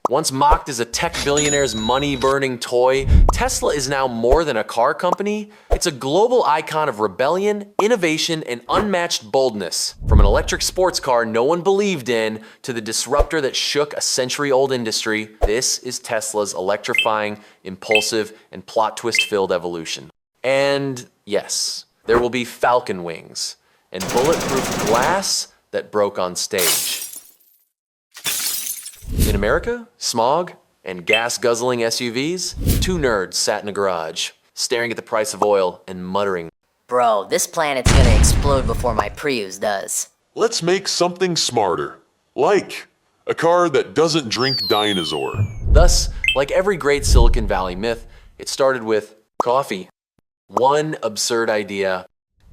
Once mocked as a tech billionaire's money-burning toy, Tesla is now more than a car company. It's a global icon of rebellion, innovation, and unmatched boldness. From an electric sports car no one believed in to the disruptor that shook a century-old industry, this is Tesla's electrifying, impulsive, and plot twist-filled evolution. And yes, there will be falcon wings and bulletproof glass that broke on stage. In America, smog and gas-guzzling SUVs, two nerds sat in a garage, staring at the price of oil and muttering, "Bro, this planet's gonna explode before my Prius does." Let's make something smarter, like a car that doesn't drink dinosaur. Thus, like every great Silicon Valley myth, it started with coffee, one absurd idea,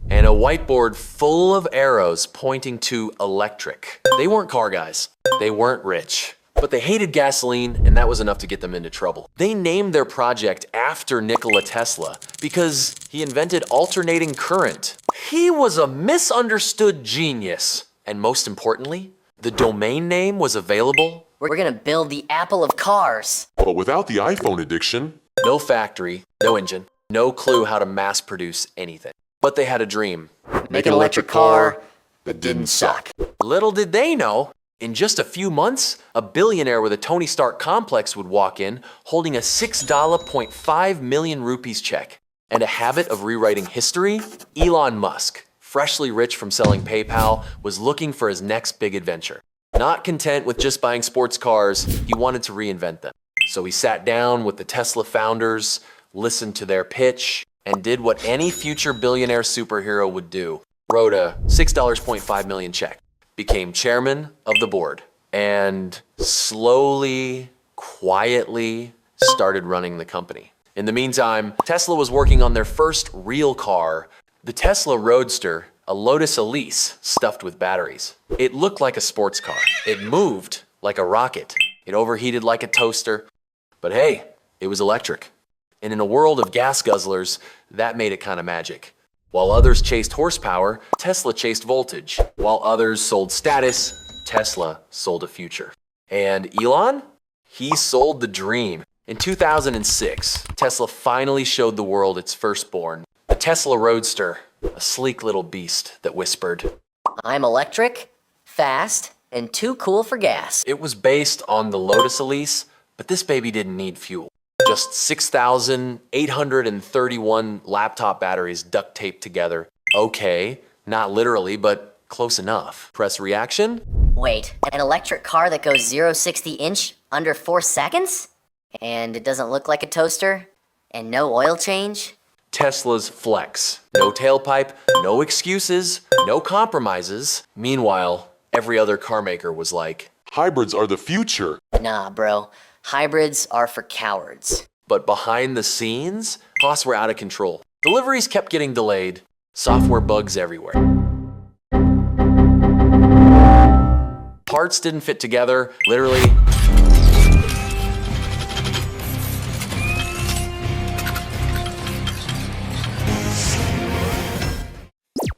and a whiteboard full of arrows pointing to electric. They weren't car guys. They weren't rich. But they hated gasoline, and that was enough to get them into trouble. They named their project after Nikola Tesla because he invented alternating current. He was a misunderstood genius. And most importantly, the domain name was available. We're gonna build the Apple of cars. But without the iPhone addiction, No factory, no engine, no clue how to mass produce anything. But they had a dream. Make an electric car that didn't suck. Little did they know, in just a few months, a billionaire with a Tony Stark complex would walk in holding a $6.5 million rupees check. And a habit of rewriting history, Elon Musk, freshly rich from selling PayPal, was looking for his next big adventure. Not content with just buying sports cars, he wanted to reinvent them. So he sat down with the Tesla founders, listened to their pitch, and did what any future billionaire superhero would do. Wrote a $6.5 million check. Became chairman of the board, and slowly, quietly started running the company. In the meantime, Tesla was working on their first real car, the Tesla Roadster, a Lotus Elise stuffed with batteries. It looked like a sports car. It moved like a rocket. It overheated like a toaster. But hey, it was electric. And in a world of gas guzzlers, that made it kind of magic. While others chased horsepower, Tesla chased voltage. While others sold status, Tesla sold a future. And Elon? He sold the dream. In 2006, Tesla finally showed the world its firstborn, the Tesla Roadster, a sleek little beast that whispered, I'm electric, fast, and too cool for gas. It was based on the Lotus Elise, but this baby didn't need fuel. Just 6,831 laptop batteries duct taped together. Okay, not literally, but close enough. Press reaction. Wait, an electric car that goes 0-60 under 4 seconds? And it doesn't look like a toaster? And no oil change? Tesla's flex. No tailpipe, no excuses, no compromises. Meanwhile, every other car maker was like, hybrids are the future. Nah, bro. Hybrids are for cowards. But behind the scenes, costs were out of control. Deliveries kept getting delayed, software bugs everywhere. Parts didn't fit together, literally.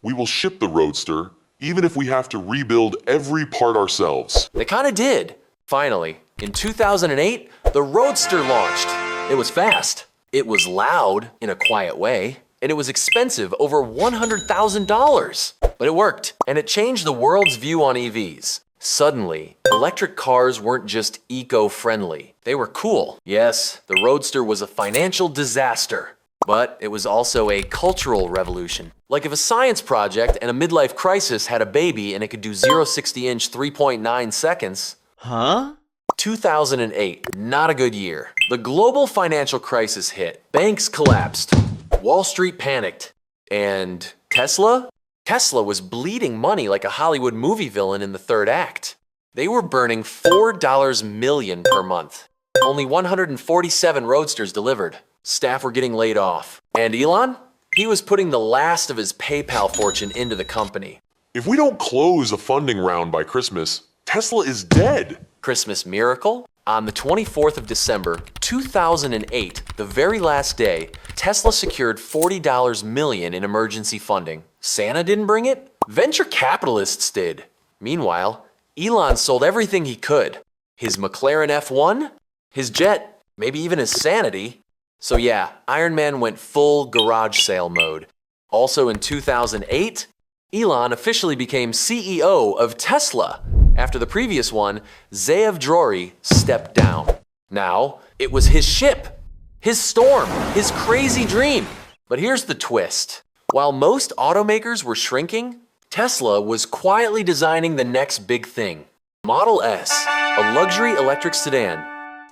We will ship the Roadster, even if we have to rebuild every part ourselves. They kind of did. Finally, in 2008, the Roadster launched. It was fast. It was loud in a quiet way. And it was expensive, over $100,000. But it worked, and it changed the world's view on EVs. Suddenly, electric cars weren't just eco-friendly. They were cool. Yes, the Roadster was a financial disaster. But it was also a cultural revolution. Like if a science project and a midlife crisis had a baby and it could do 0-60 3.9 seconds. Huh? 2008, not a good year. The global financial crisis hit. Banks collapsed. Wall Street panicked. And Tesla? Tesla was bleeding money like a Hollywood movie villain in the third act. They were burning $4 million per month. Only 147 Roadsters delivered. Staff were getting laid off. And Elon? He was putting the last of his PayPal fortune into the company. If we don't close a funding round by Christmas, Tesla is dead. Christmas miracle? On the 24th of December, 2008, the very last day, Tesla secured $40 million in emergency funding. Santa didn't bring it? Venture capitalists did. Meanwhile, Elon sold everything he could. His McLaren F1? His jet? Maybe even his sanity? So yeah, Iron Man went full garage sale mode. Also in 2008, Elon officially became CEO of Tesla. After the previous one, Zeev Drori stepped down. Now, it was his ship, his storm, his crazy dream. But here's the twist. While most automakers were shrinking, Tesla was quietly designing the next big thing. Model S, a luxury electric sedan.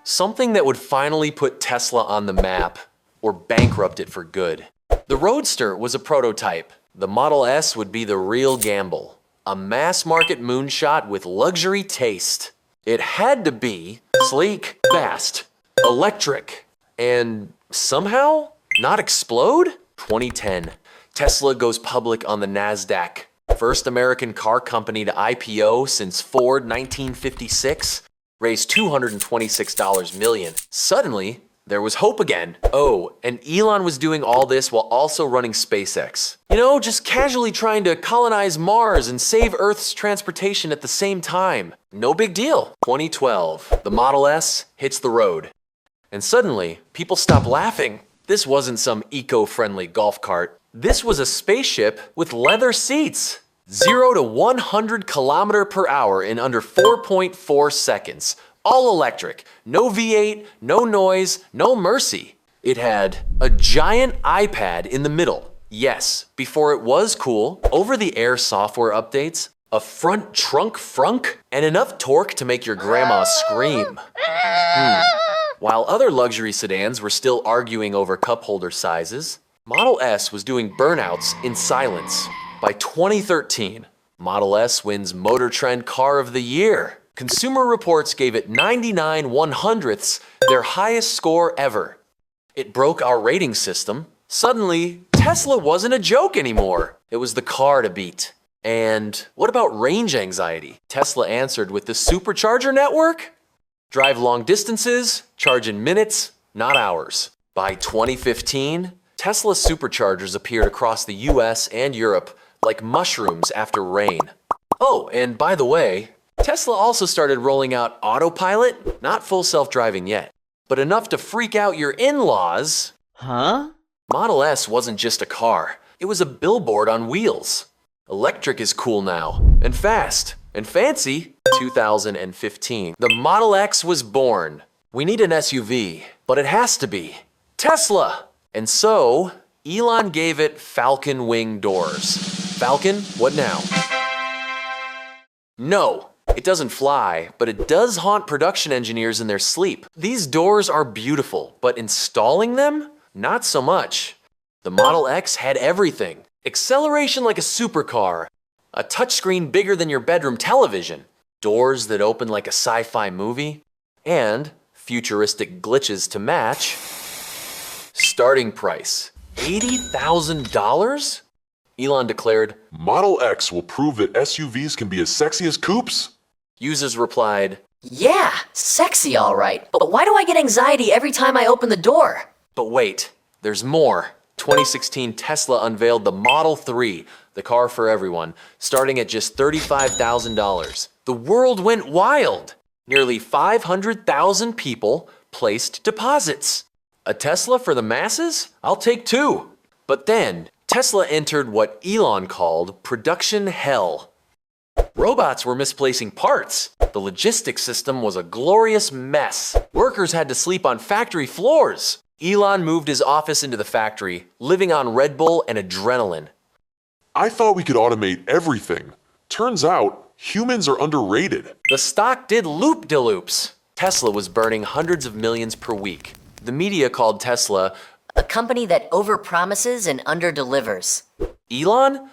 Something that would finally put Tesla on the map, or bankrupt it for good. The Roadster was a prototype. The Model S would be the real gamble. A mass-market moonshot with luxury taste. It had to be sleek, fast, electric, and somehow not explode? 2010, Tesla goes public on the NASDAQ. First American car company to IPO since Ford 1956. Raised $226 million. Suddenly, there was hope again. Oh, and Elon was doing all this while also running SpaceX. You know, just casually trying to colonize Mars and save Earth's transportation at the same time. No big deal. 2012, the Model S hits the road. And suddenly, people stop laughing. This wasn't some eco-friendly golf cart. This was a spaceship with leather seats. 0 to 100 km/h in under 4.4 seconds. All electric, no V8, no noise, no mercy. It had a giant iPad in the middle. Yes, before it was cool, over-the-air software updates, a front trunk frunk, and enough torque to make your grandma scream. While other luxury sedans were still arguing over cup holder sizes, Model S was doing burnouts in silence. By 2013, Model S wins Motor Trend Car of the Year. Consumer Reports gave it 99/100ths, their highest score ever. It broke our rating system. Suddenly, Tesla wasn't a joke anymore. It was the car to beat. And what about range anxiety? Tesla answered with the supercharger network? Drive long distances, charge in minutes, not hours. By 2015, Tesla superchargers appeared across the US and Europe like mushrooms after rain. Oh, and by the way, Tesla also started rolling out autopilot, not full self-driving yet, but enough to freak out your in-laws. Huh? Model S wasn't just a car, it was a billboard on wheels. Electric is cool now, and fast, and fancy. 2015, the Model X was born. We need an SUV, but it has to be Tesla. And so, Elon gave it Falcon wing doors. Falcon, what now? No, it doesn't fly, but it does haunt production engineers in their sleep. These doors are beautiful, but installing them? Not so much. The Model X had everything. Acceleration like a supercar, a touchscreen bigger than your bedroom television, doors that open like a sci-fi movie, and futuristic glitches to match. Starting price, $80,000? Elon declared, Model X will prove that SUVs can be as sexy as coupes. Users replied, Yeah, sexy all right. But why do I get anxiety every time I open the door? but wait, there's more. 2016, Tesla unveiled the Model 3, the car for everyone, starting at just $35,000. The world went wild. Nearly 500,000 people placed deposits. A Tesla for the masses? I'll take two. But then, Tesla entered what Elon called production hell. Robots were misplacing parts. The logistics system was a glorious mess. Workers had to sleep on factory floors. Elon moved his office into the factory, living on Red Bull and adrenaline. I thought we could automate everything. Turns out, humans are underrated. The stock did loop-de-loops. Tesla was burning hundreds of millions per week. The media called Tesla A company that overpromises and underdelivers. Elon?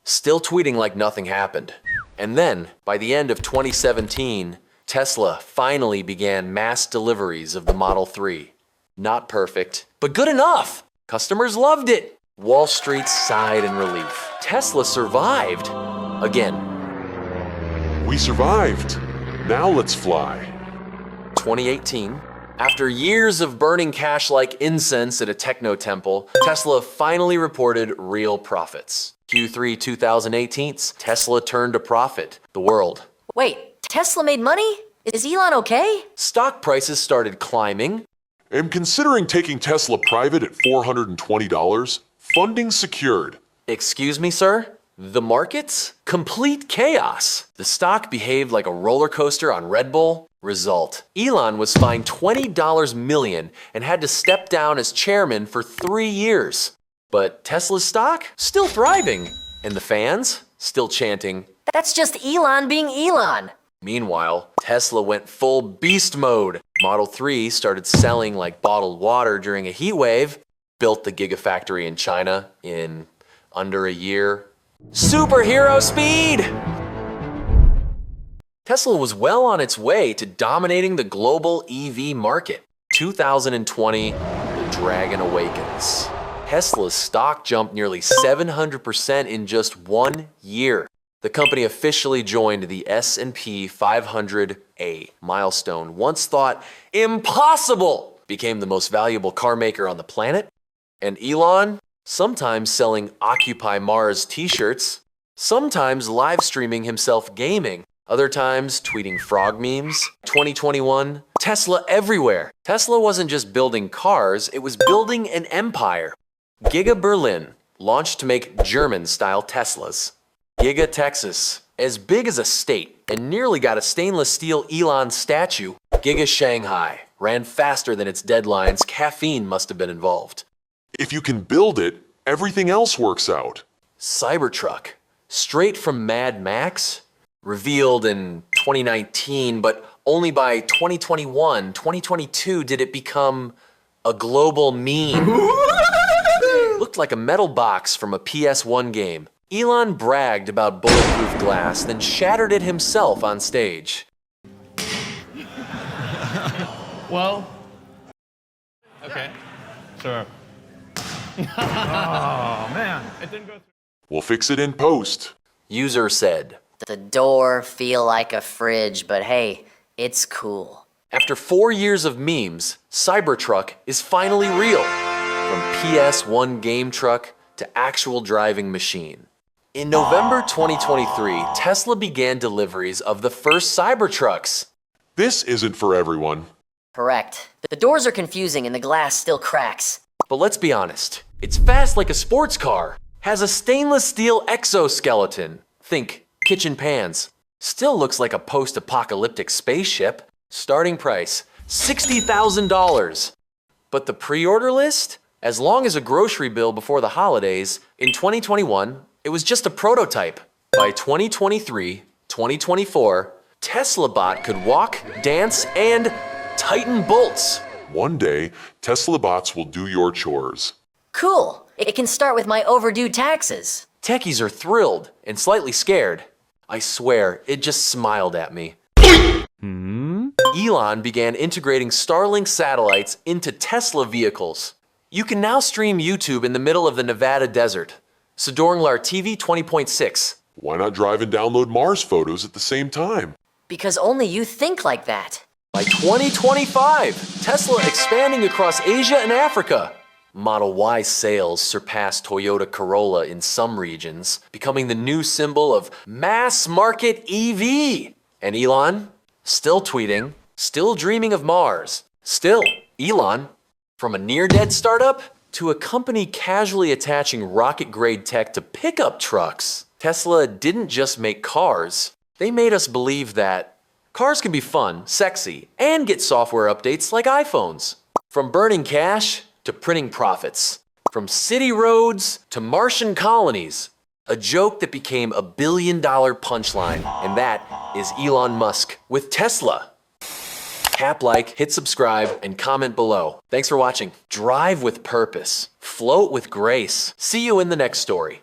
Still tweeting like nothing happened. And then, by the end of 2017, Tesla finally began mass deliveries of the Model 3. Not perfect, but good enough. Customers loved it. Wall Street sighed in relief. Tesla survived. Again. We survived. Now let's fly. 2018. After years of burning cash like incense at a techno temple, Tesla finally reported real profits. Q3 2018, Tesla turned a profit. The world Wait, Tesla made money? Is Elon okay? Stock prices started climbing. And considering taking Tesla private at $420, funding secured. Excuse me, sir? The markets? Complete chaos. The stock behaved like a roller coaster on Red Bull. Result: Elon was fined $20 million and had to step down as chairman for 3 years. But Tesla's stock? Still thriving. And the fans? Still chanting. That's just Elon being Elon. Meanwhile, Tesla went full beast mode. Model 3 started selling like bottled water during a heat wave, built the Gigafactory in China in under a year. Superhero speed! Tesla was well on its way to dominating the global EV market. 2020, the Dragon awakens. Tesla's stock jumped nearly 700% in just 1 year. The company officially joined the S&P 500, milestone once thought impossible, became the most valuable car maker on the planet. And Elon, sometimes selling Occupy Mars t-shirts, sometimes live streaming himself gaming, other times tweeting frog memes. 2021, Tesla everywhere. Tesla wasn't just building cars, it was building an empire. Giga Berlin, launched to make German-style Teslas. Giga Texas, as big as a state, and nearly got a stainless steel Elon statue. Giga Shanghai, ran faster than its deadlines. Caffeine must have been involved. If you can build it, everything else works out. Cybertruck, straight from Mad Max, revealed in 2019, but only by 2021, 2022 did it become a global meme. Looked like a metal box from a PS1 game. Elon bragged about bulletproof glass, then shattered it himself on stage. Well, okay, sure. Oh, man, it didn't go through. We'll fix it in post. User said. The door feel like a fridge, but hey, it's cool. After 4 years of memes, Cybertruck is finally real. From PS1 game truck to actual driving machine. In November 2023, Tesla began deliveries of the first Cybertrucks. This isn't for everyone. Correct. The doors are confusing and the glass still cracks. But let's be honest, it's fast like a sports car, has a stainless steel exoskeleton. Think kitchen pans. Still looks like a post-apocalyptic spaceship. Starting price, $60,000. But the pre-order list? As long as a grocery bill before the holidays, in 2021, it was just a prototype. By 2023, 2024, Tesla Bot could walk, dance, and tighten bolts. One day, Tesla bots will do your chores. Cool. It can start with my overdue taxes. Techies are thrilled and slightly scared. I swear, it just smiled at me. Elon began integrating Starlink satellites into Tesla vehicles. You can now stream YouTube in the middle of the Nevada desert. Sodornglar TV 20.6. Why not drive and download Mars photos at the same time? Because only you think like that. By 2025, Tesla expanding across Asia and Africa. Model Y sales surpassed Toyota Corolla in some regions, becoming the new symbol of mass market EV. And Elon, still tweeting, still dreaming of Mars. Still, Elon, from a near-dead startup to a company casually attaching rocket-grade tech to pickup trucks. Tesla didn't just make cars, they made us believe that cars can be fun, sexy, and get software updates like iPhones. From burning cash to printing profits. From city roads to Martian colonies. A joke that became a billion-dollar punchline, and that is Elon Musk with Tesla. Tap like, hit subscribe, and comment below. Thanks for watching. Drive with purpose. Float with grace. See you in the next story.